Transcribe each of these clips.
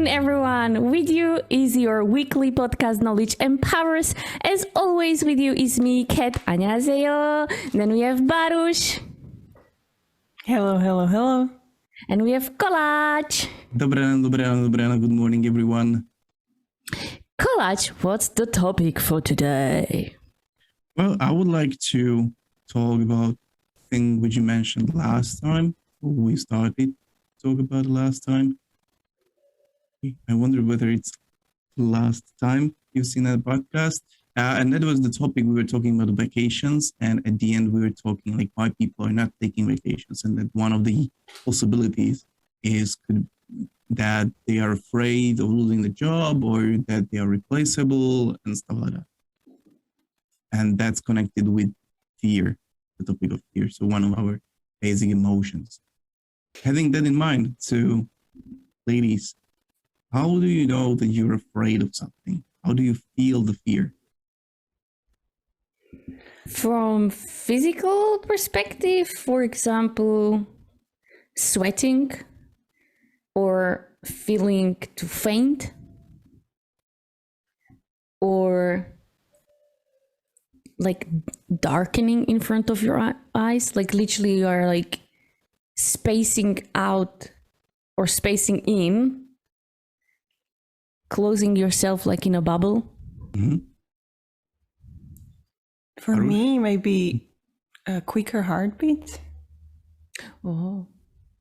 morning, everyone. With you is your weekly podcast Knowledge Empowers. As always, with you is me, Kat. 안녕하세요. Then we have Baruch. Hello. And we have Kolach. Dobré ráno, good morning, everyone. Kolach, what's the topic for today? Well, I would like to talk about the thing which you mentioned last time. We started to talk about last time. I wonder whether it's the last time you've seen that podcast. And that was the topic we were talking about vacations. And at the end, we were talking like why people are not taking vacations. And that one of the possibilities is that they are afraid of losing the job or that they are replaceable and stuff like that. And that's connected with fear, the topic of fear. So one of our basic emotions. Having that in mind, so ladies, how do you know that you're afraid of something? How do you feel the fear? From physical perspective, for example, sweating or feeling to faint or like darkening in front of your eyes, like literally you are like spacing out or spacing in, closing yourself like in a bubble. Mm-hmm. For me, maybe a quicker heartbeat. Oh,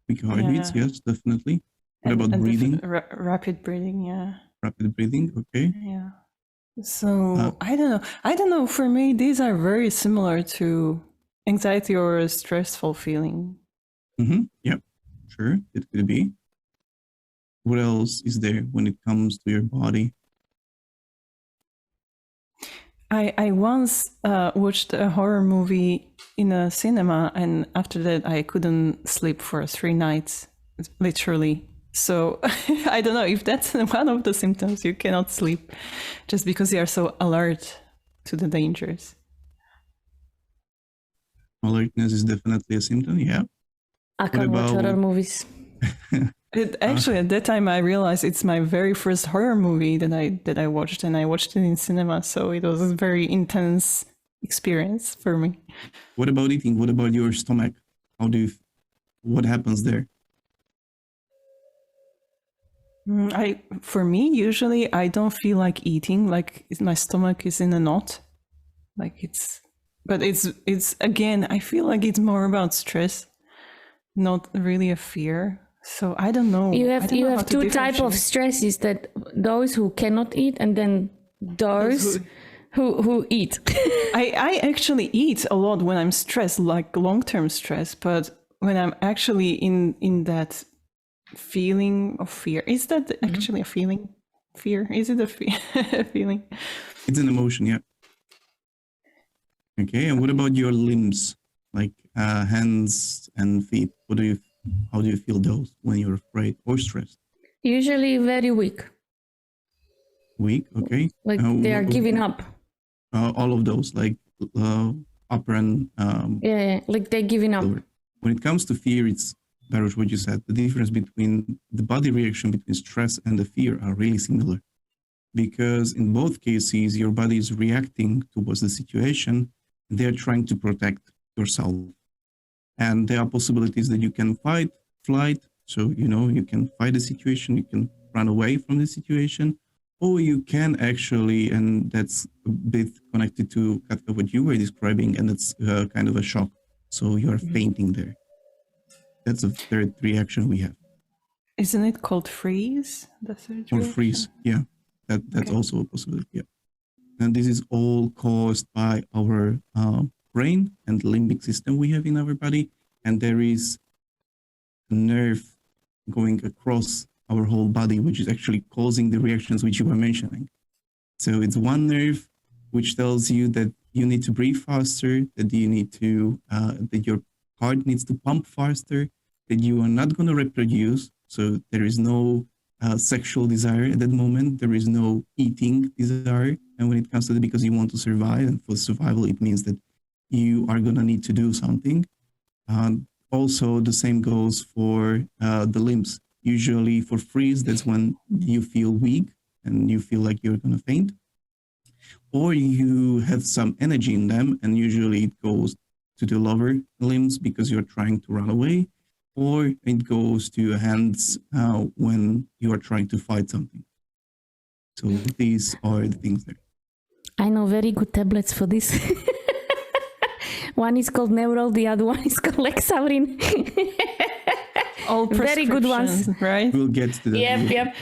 Quick heartbeats, yes, definitely. What about breathing? Rapid breathing, yeah. Rapid breathing, okay. Yeah. So I don't know. For me, these are very similar to anxiety or a stressful feeling. Mm-hmm. Yep, sure, it could be. What else is there when it comes to your body? I once watched a horror movie in a cinema, and after that I couldn't sleep for 3 nights, literally. So I don't know if that's one of the symptoms. You cannot sleep just because you are so alert to the dangers. Alertness is definitely a symptom, yeah. I can't watch horror movies. Actually, at that time, I realized it's my very first horror movie that I watched, and I watched it in cinema. So it was a very intense experience for me. What about eating? What about your stomach? What happens there? For me, usually I don't feel like eating. Like my stomach is in a knot. But it's again, I feel like it's more about stress, not really a fear. So I don't know. You have two types of stresses, that those who cannot eat and then those who eat. I actually eat a lot when I'm stressed, like long-term stress, but when I'm actually in that feeling of fear, is that actually a feeling? Fear? Is it a feeling? It's an emotion, yeah. Okay, and what about your limbs, like hands and feet? How do you feel those when you're afraid or stressed? Usually very weak. Weak, okay. Like they are giving up. All of those, like upper and yeah, like they're giving up. lower. When it comes to fear, it's Baruch, what you said. The difference between the body reaction between stress and the fear are really similar, because in both cases your body is reacting towards the situation. They're trying to protect yourself. And there are possibilities that you can fight, flight. So, you can fight the situation, you can run away from the situation, or you can actually, and that's a bit connected to Katka, what you were describing, and it's kind of a shock. So you are fainting there. That's a third reaction we have. Isn't it called freeze? The third Or reaction? freeze, yeah. That's also a possibility, yeah. And this is all caused by our brain and limbic system we have in our body. And there is a nerve going across our whole body, which is actually causing the reactions which you were mentioning. So it's one nerve which tells you that you need to breathe faster, that you need to, that your heart needs to pump faster, that you are not going to reproduce. So there is no sexual desire at that moment. There is no eating desire. And when it comes to that, because you want to survive, and for survival, it means that you are going to need to do something. Also, the same goes for the limbs. Usually for freeze, that's when you feel weak and you feel like you're going to faint. Or you have some energy in them, and usually it goes to the lower limbs because you're trying to run away, or it goes to your hands when you are trying to fight something. So these are the things there. I know very good tablets for this. One is called Neural, the other one is called Lexaurin. All Very good ones, right? We'll get to that. Yep.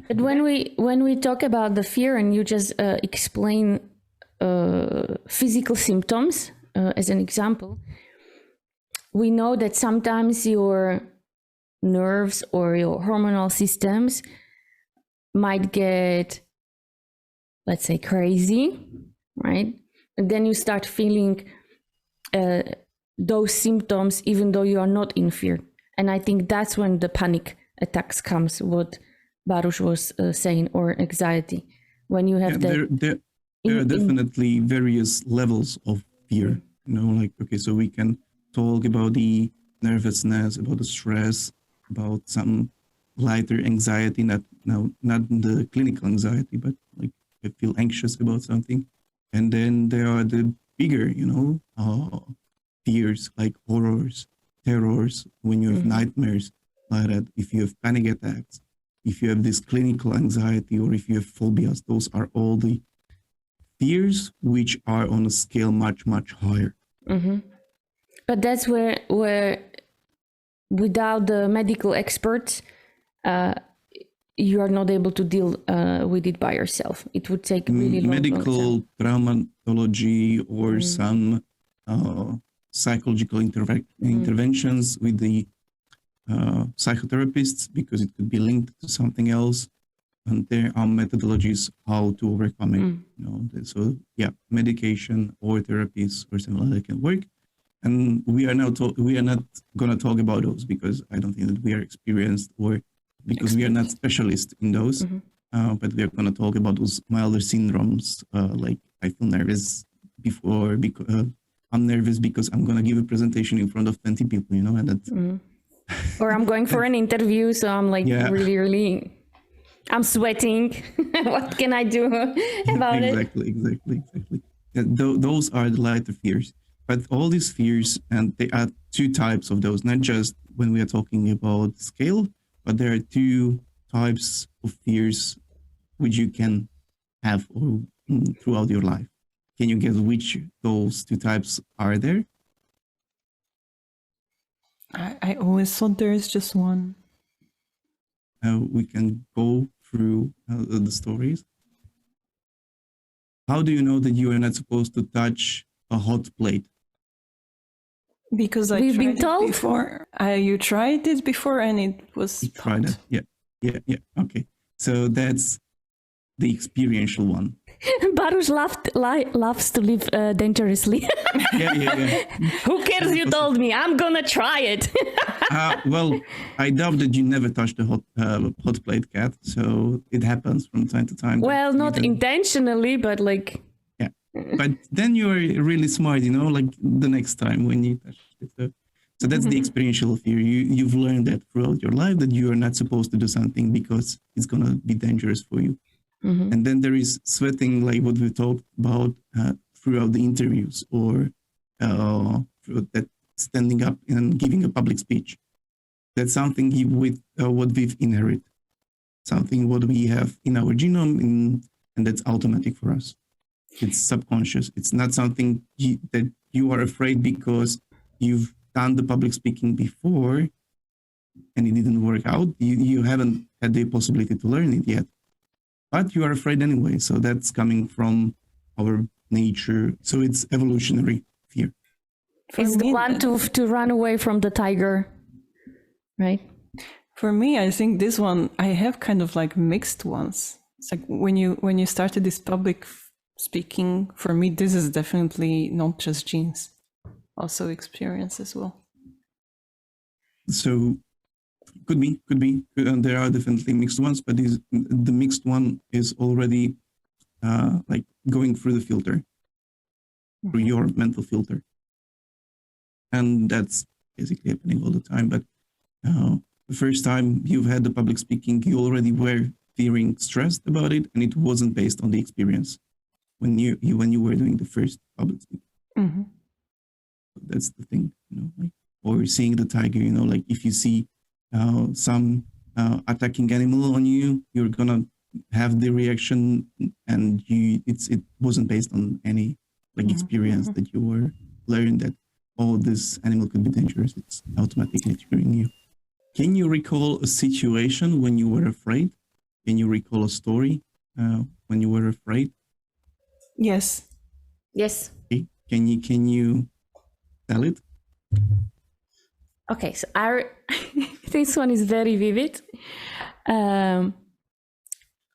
But when we talk about the fear, and you just explain physical symptoms as an example, we know that sometimes your nerves or your hormonal systems might get, let's say, crazy, right? And then you start feeling those symptoms even though you are not in fear. And I think that's when the panic attacks comes, what Baruch was saying, or anxiety. When you have there are definitely various levels of fear. You know, like, okay, so we can talk about the nervousness, about the stress, about some lighter anxiety, not the clinical anxiety, but like I feel anxious about something. And then there are the bigger, fears like horrors, terrors, when you have nightmares like that, if you have panic attacks, if you have this clinical anxiety, or if you have phobias, those are all the fears which are on a scale much, much higher. Mm-hmm. But that's where without the medical experts, you are not able to deal with it by yourself. It would take really long medical traumatology or some psychological interventions with the psychotherapists, because it could be linked to something else, and there are methodologies how to overcome it. So yeah, medication or therapies or something like that can work. And we are not going to talk about those, because I don't think that we are experienced, or because we are not specialists in those. But we are going to talk about those milder syndromes, like I feel nervous before, because I'm nervous because I'm going to give a presentation in front of 20 people, and that's... Or I'm going for an interview, so I'm like really, I'm sweating. What can I do about it? Exactly. Those are the lighter fears. But all these fears, and there are two types of those, not just when we are talking about scale, but there are two types of fears which you can have throughout your life. Can you guess which those two types are there? I always thought there is just one. We can go through the stories. How do you know that you are not supposed to touch a hot plate? Because We've been tried it told before. You tried it before, and it was Tried it. Yeah. Okay. So that's the experiential one. Baruch loves to live dangerously. Yeah. Who cares? You told me. I'm gonna try it. Well, I doubt that you never touched a hot plate, Cat. So it happens from time to time. Well, not intentionally, but like... Yeah. But then you're really smart, like the next time when you touch it. So that's the experiential fear. You've learned that throughout your life, that you are not supposed to do something because it's going to be dangerous for you. And then there is sweating, like what we talked about throughout the interviews, or that standing up and giving a public speech. That's something with what we've inherited, something what we have in our genome, and that's automatic for us. It's subconscious. It's not something that you are afraid because you've done the public speaking before and it didn't work out. You haven't had the possibility to learn it yet, but you are afraid anyway. So that's coming from our nature. So it's evolutionary fear. It's the one to run away from the tiger, right? For me, I think this one, I have kind of like mixed ones. It's like when you started this public speaking, for me, this is definitely not just genes, also experience as well. So could be. And there are definitely mixed ones, but the mixed one is already like going through the filter, through your mental filter. And that's basically happening all the time. But the first time you've had the public speaking, you already were feeling stressed about it, and it wasn't based on the experience when you were doing the first public speaking. Mm-hmm. That's the thing, like, or seeing the tiger, like if you see some attacking animal on you, you're gonna have the reaction, and it wasn't based on any experience that you were learning that, oh, this animal could be dangerous. It's automatically triggering you. Can you recall a situation when you were afraid? Can you recall a story when you were afraid? Yes. Yes. Okay. Can you tell it? Okay, so this one is very vivid.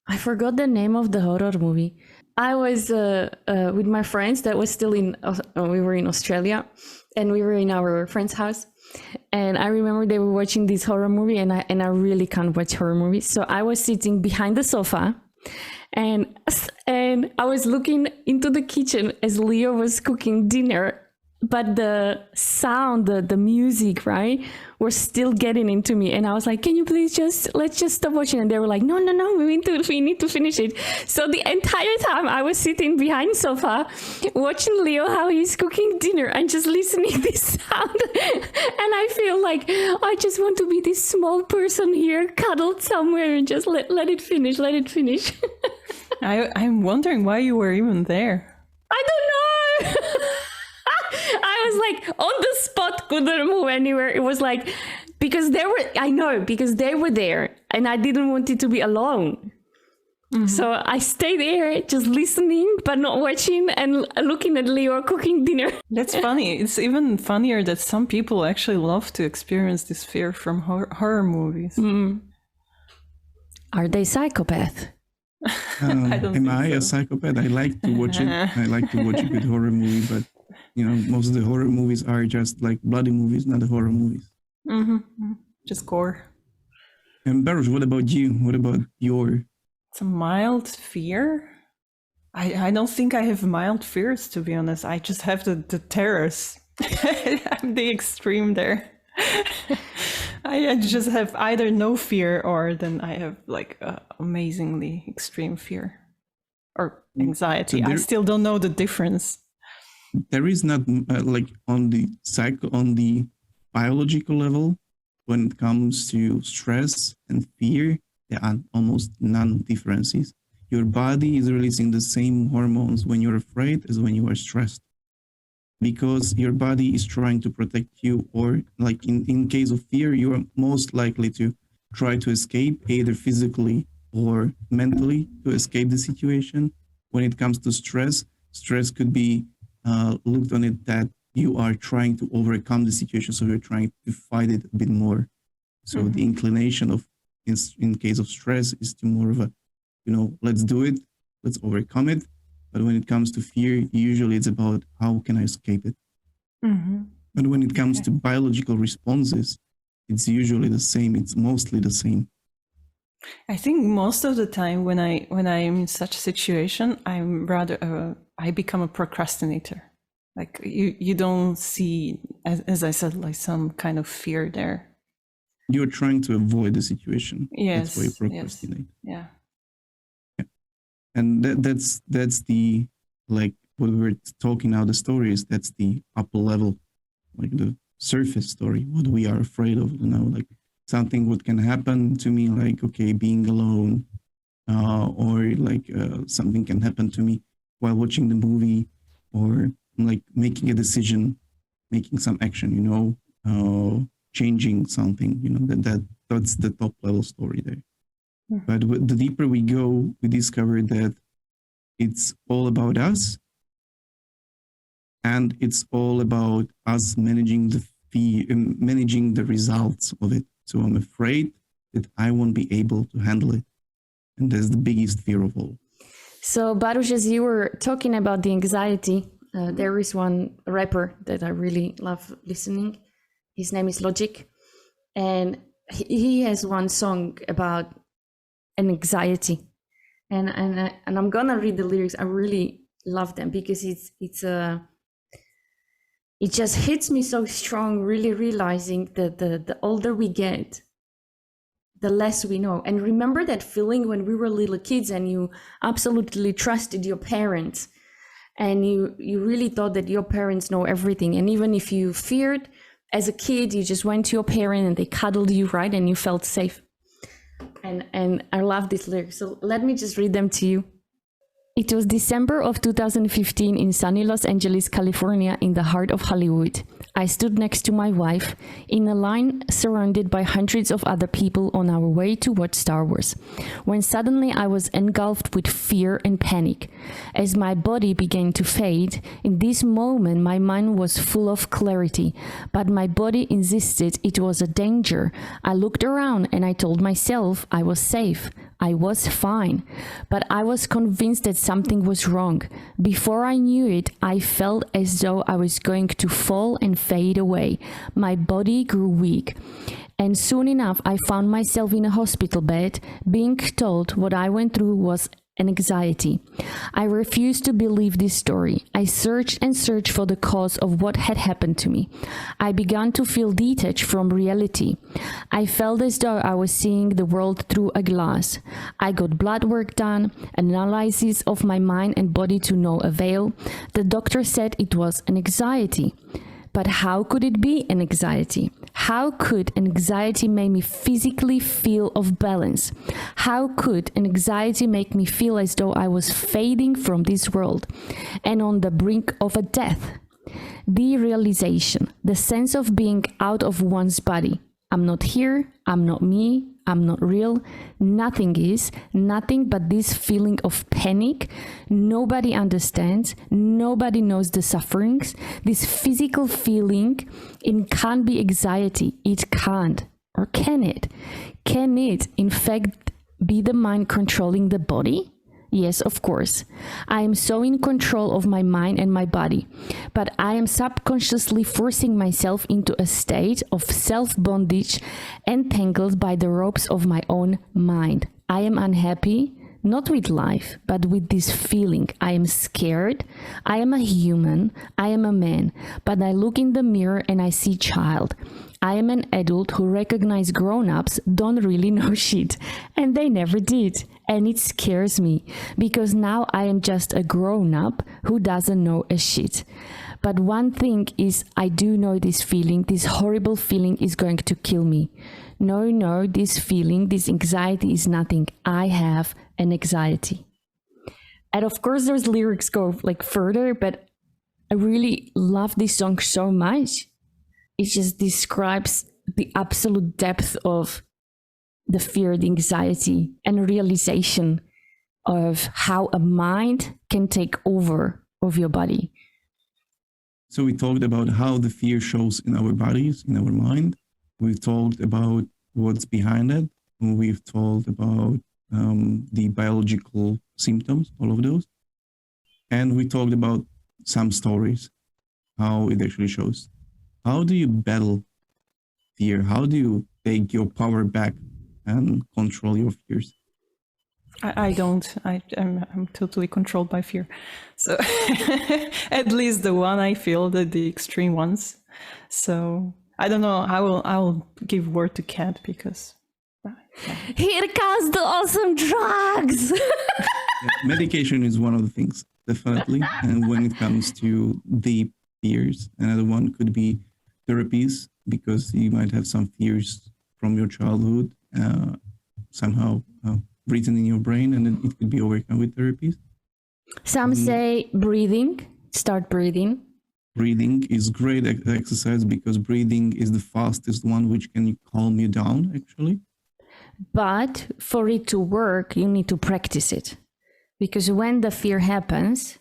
I forgot the name of the horror movie. I was with my friends that was still we were in Australia, and we were in our friend's house. And I remember they were watching this horror movie, and I really can't watch horror movies. So I was sitting behind the sofa, and I was looking into the kitchen as Leo was cooking dinner. But the sound, the music, right, were still getting into me. And I was like, can you please let's just stop watching? And they were like, no, we need to finish it. So the entire time I was sitting behind sofa, watching Leo, how he's cooking dinner and just listening this sound. And I feel like I just want to be this small person here, cuddled somewhere, and just let it finish. I'm wondering why you were even there. I don't know. I was like on the spot, couldn't move anywhere. It was like, because they were there and I didn't want it to be alone. Mm-hmm. So I stayed there just listening, but not watching, and looking at Leo cooking dinner. That's funny. It's even funnier that some people actually love to experience this fear from horror movies. Mm. Are they psychopath? Am I a psychopath? I like to watch it. I like to watch a good horror movie, but most of the horror movies are just like bloody movies, not the horror movies. Mm-hmm. Just gore. And Baruch, what about you? What about your... It's a mild fear? I don't think I have mild fears, to be honest. I just have the terrors. I'm the extreme there. I just have either no fear, or then I have like amazingly extreme fear or anxiety. I still don't know the difference. There is not like on the biological level, when it comes to stress and fear, there are almost none differences. Your body is releasing the same hormones when you're afraid as when you are stressed, because your body is trying to protect you, or like in case of fear, you are most likely to try to escape, either physically or mentally, to escape the situation. When it comes to stress could be looked on it that you are trying to overcome the situation, so you're trying to fight it a bit more. So the inclination of, in case of stress, is to more of a, let's do it, let's overcome it. But when it comes to fear, usually it's about how can I escape it. Mm-hmm. But when it comes to biological responses, it's usually the same. It's mostly the same. I think most of the time when I'm in such a situation, I'm rather I become a procrastinator. Like you don't see, as I said, like some kind of fear there. You're trying to avoid the situation. Yes. That's why you procrastinate. Yes. Yeah. And that's the, like what we were talking now, the stories, that's the upper level, like the surface story, what we are afraid of, like something what can happen to me, like, okay, being alone, or like something can happen to me while watching the movie, or like making a decision, making some action, changing something, that's the top level story there. Mm-hmm. But the deeper we go, we discover that it's all about us, and it's all about us managing the fear, managing the results of it. So I'm afraid that I won't be able to handle it. And that's the biggest fear of all. So Baruch, as you were talking about the anxiety, there is one rapper that I really love listening. His name is Logic. And he has one song about an anxiety. And I'm gonna read the lyrics. I really love them because it just hits me so strong, really realizing that the older we get, the less we know. And remember that feeling when we were little kids and you absolutely trusted your parents, and you really thought that your parents know everything. And even if you feared as a kid, you just went to your parent and they cuddled you, right? And you felt safe. And I love these lyrics. So let me just read them to you. It was December of 2015 in sunny Los Angeles, California, in the heart of Hollywood. I stood next to my wife in a line surrounded by hundreds of other people on our way to watch Star Wars, when suddenly I was engulfed with fear and panic. As my body began to fade, in this moment my mind was full of clarity, but my body insisted it was a danger. I looked around and I told myself I was safe. I was fine, but I was convinced that something was wrong. Before I knew it, I felt as though I was going to fall and fade away. My body grew weak. And soon enough, I found myself in a hospital bed, being told what I went through was an anxiety. I refused to believe this story. I searched and searched for the cause of what had happened to me. I began to feel detached from reality. I felt as though I was seeing the world through a glass. I got blood work done, analysis of my mind and body to no avail. The doctor said it was an anxiety. But how could it be an anxiety? How could an anxiety make me physically feel off balance? How could an anxiety make me feel as though I was fading from this world and on the brink of a death? The realization, the sense of being out of one's body. I'm not here, I'm not me, I'm not real. Nothing is, nothing but this feeling of panic. Nobody understands, nobody knows the sufferings. This physical feeling, it can't be anxiety, it can't. Or can it? Can it, in fact, be the mind controlling the body? Yes, of course. I am so in control of my mind and my body, but I am subconsciously forcing myself into a state of self-bondage, entangled by the ropes of my own mind. I am unhappy, not with life, but with this feeling. I am scared. I am a human. I am a man, but I look in the mirror and I see child. I am an adult who recognize grown-ups don't really know shit, and they never did. And it scares me, because now I am just a grown-up who doesn't know a shit. But one thing is, I do know this feeling, this horrible feeling is going to kill me. No, this feeling, this anxiety is nothing. I have an anxiety. And of course, those lyrics go like further, but I really love this song so much. It just describes the absolute depth of the fear, the anxiety, and realization of how a mind can take over of your body. So we talked about how the fear shows in our bodies, in our mind. We've talked about what's behind it. We've talked about the biological symptoms, all of those. And we talked about some stories, how it actually shows. How do you battle fear? How do you take your power back and control your fears? I don't. I'm totally controlled by fear. So at least the one I feel, the extreme ones. So I don't know. I will give word to Kat because Here comes the awesome drugs. Yeah, medication is one of the things, definitely. And when it comes to the fears, another one could be therapies, because you might have some fears from your childhood somehow written in your brain, and then it could be overcome with therapies. Some say breathing, start breathing. Breathing is great exercise, because breathing is the fastest one which can calm you down, actually. But for it to work, you need to practice it. Because when the fear happens,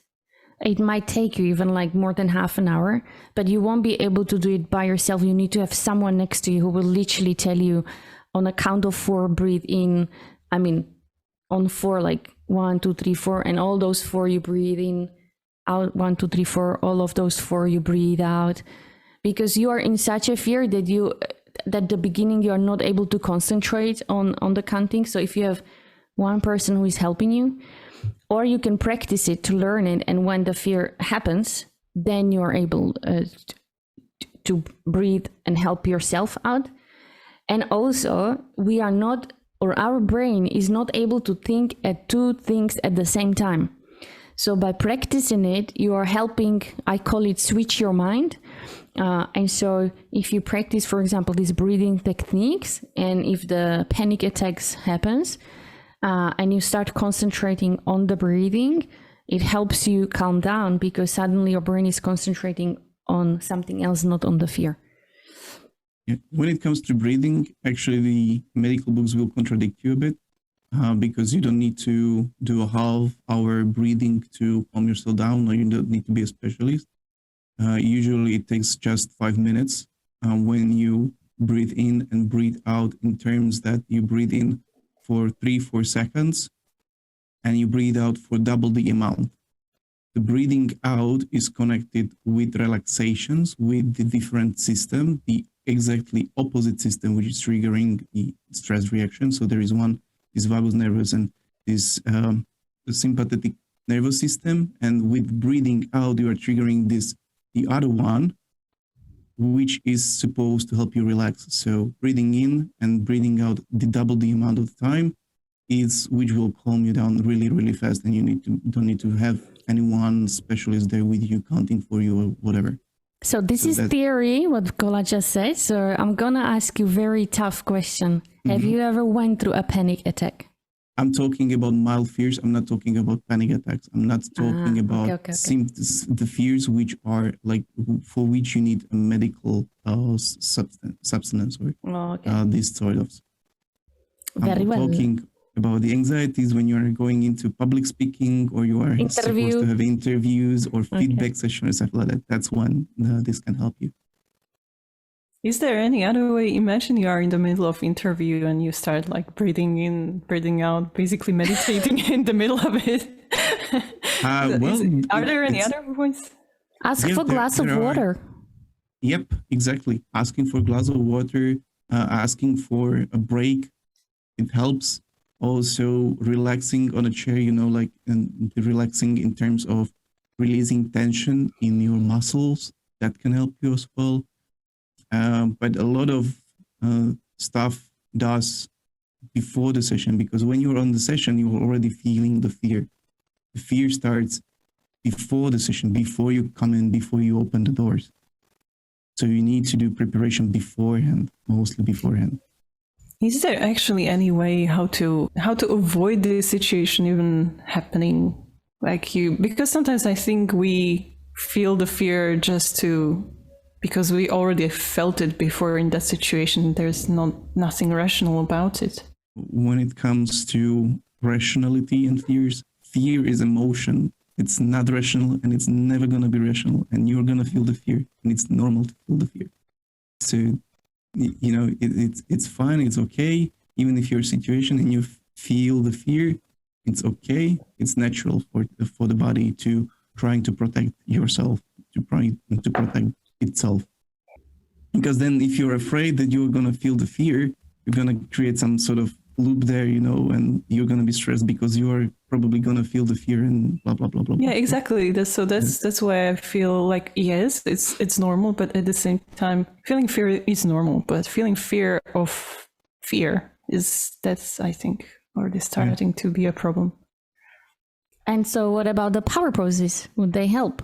it might take you even like more than half an hour, but you won't be able to do it by yourself. You need to have someone next to you who will literally tell you on a count of 4, breathe in. I mean, on 4, like 1, 2, 3, 4, and all those 4 you breathe in, out 1, 2, 3, 4, all of those 4 you breathe out. Because you are in such a fear that the beginning you are not able to concentrate on the counting. So if you have one person who is helping you, or you can practice it to learn it, and when the fear happens, then you are able to breathe and help yourself out. And also, we are not, or our brain is not able to think at two things at the same time. So by practicing it, you are helping, I call it switch your mind. And so if you practice, for example, these breathing techniques, and if the panic attacks happens, and you start concentrating on the breathing, it helps you calm down because suddenly your brain is concentrating on something else, not on the fear. Yeah. When it comes to breathing, actually the medical books will contradict you a bit because you don't need to do a half-hour breathing to calm yourself down, or you don't need to be a specialist. Usually it takes just 5 minutes when you breathe in and breathe out, in terms that you breathe in for 3-4 seconds and you breathe out for double the amount. The breathing out is connected with relaxations, with the different system, the exactly opposite system, which is triggering the stress reaction. So there is one, is vagus nervus and this the sympathetic nervous system. And with breathing out, you are triggering the other one, which is supposed to help you relax. So breathing in and breathing out double the amount of time is which will calm you down really, really fast. And you don't need to have anyone specialist there with you counting for you or whatever. So this is theory, what Kola just said. So I'm going to ask you a very tough question. Have you ever went through a panic attack? I'm talking about mild fears. I'm not talking about panic attacks. I'm not talking about the fears which are like for which you need a medical substance or these sort of. I'm talking about the anxieties when you are going into public speaking or you are supposed to have interviews or feedback sessions or stuff like that. That's when this can help you. Is there any other way? Imagine you are in the middle of interview and you start like breathing in, breathing out, basically meditating in the middle of it. Are there any other points? Ask for a glass of water. Yep, exactly. Asking for a glass of water, asking for a break, it helps. Also relaxing on a chair, and relaxing in terms of releasing tension in your muscles, that can help you as well. But a lot of stuff does before the session, because when you're on the session, you're already feeling the fear. The fear starts before the session, before you come in, before you open the doors. So you need to do preparation beforehand, mostly beforehand. Is there actually any way how to avoid this situation even happening? Because sometimes I think we feel the fear because we already felt it before in that situation. There's nothing rational about it. When it comes to rationality and fears, fear is emotion. It's not rational and it's never going to be rational. And you're going to feel the fear, and it's normal to feel the fear. So, it's fine. It's okay. Even if you're in a situation and you feel the fear, it's okay. It's natural for the body to trying to protect yourself, to protect itself. Because then if you're afraid that you're going to feel the fear, you're going to create some sort of loop there, and you're going to be stressed because you are probably going to feel the fear and blah, blah, blah, blah. Yeah, exactly. That's why I feel like, yes, it's normal, but at the same time, feeling fear is normal, but feeling fear of fear that's, I think, already starting to be a problem. And so what about the power poses? Would they help?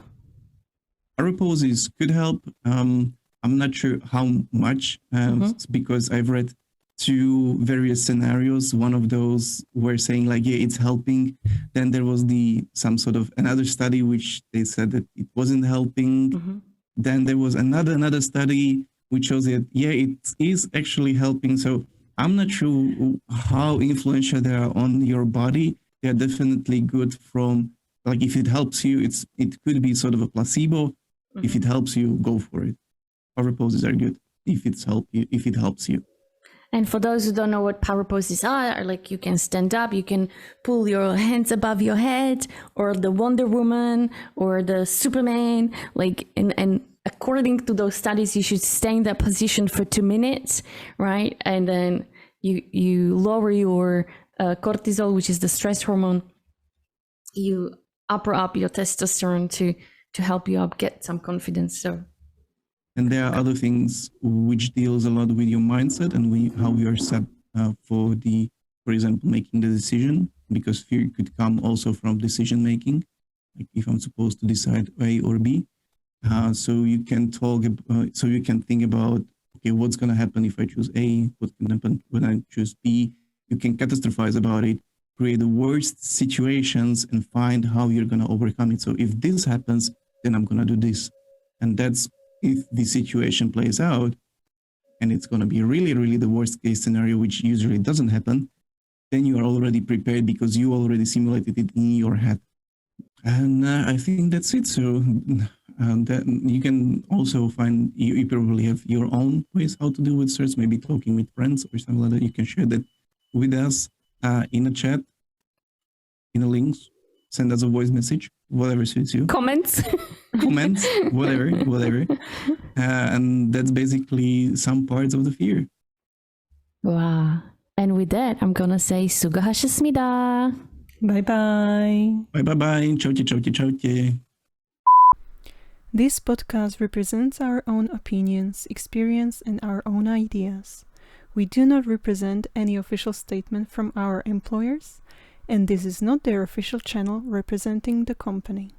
Power poses could help. I'm not sure how much, because I've read 2 various scenarios. One of those were saying like, yeah, it's helping. Then there was some sort of another study which they said that it wasn't helping. Then there was another study which shows that, yeah, it is actually helping. So I'm not sure how influential they are on your body. They're definitely good from, like, if it helps you, it could be sort of a placebo. If it helps you, go for it. Power poses are good if it helps you. And for those who don't know what power poses are, like you can stand up, you can pull your hands above your head, or the Wonder Woman, or the Superman, and according to those studies, you should stay in that position for 2 minutes, right? And then you lower your cortisol, which is the stress hormone. You upper up your testosterone to help you get some confidence. So And there are other things which deals a lot with your mindset and how you are set for example, making the decision, because fear could come also from decision making. Like if I'm supposed to decide A or B, so you can so you can think about, okay, what's going to happen if I choose A? What can happen when I choose B? You can catastrophize about it, create the worst situations, and find how you're going to overcome it. So if this happens, then I'm going to do this, and that's if the situation plays out, and it's going to be really, really the worst case scenario, which usually doesn't happen. Then you are already prepared because you already simulated it in your head. And I think that's it. So that you can also find, you probably have your own ways how to deal with stress, maybe talking with friends or something like that. You can share that with us in a chat, in a link, send us a voice message, whatever suits you. Comments. Comments, whatever. And that's basically some parts of the fear. Wow. And with that, I'm gonna say 수고하셨습니다. Bye-bye. Bye. Ciao. This podcast represents our own opinions, experience, and our own ideas. We do not represent any official statement from our employers, and this is not their official channel representing the company.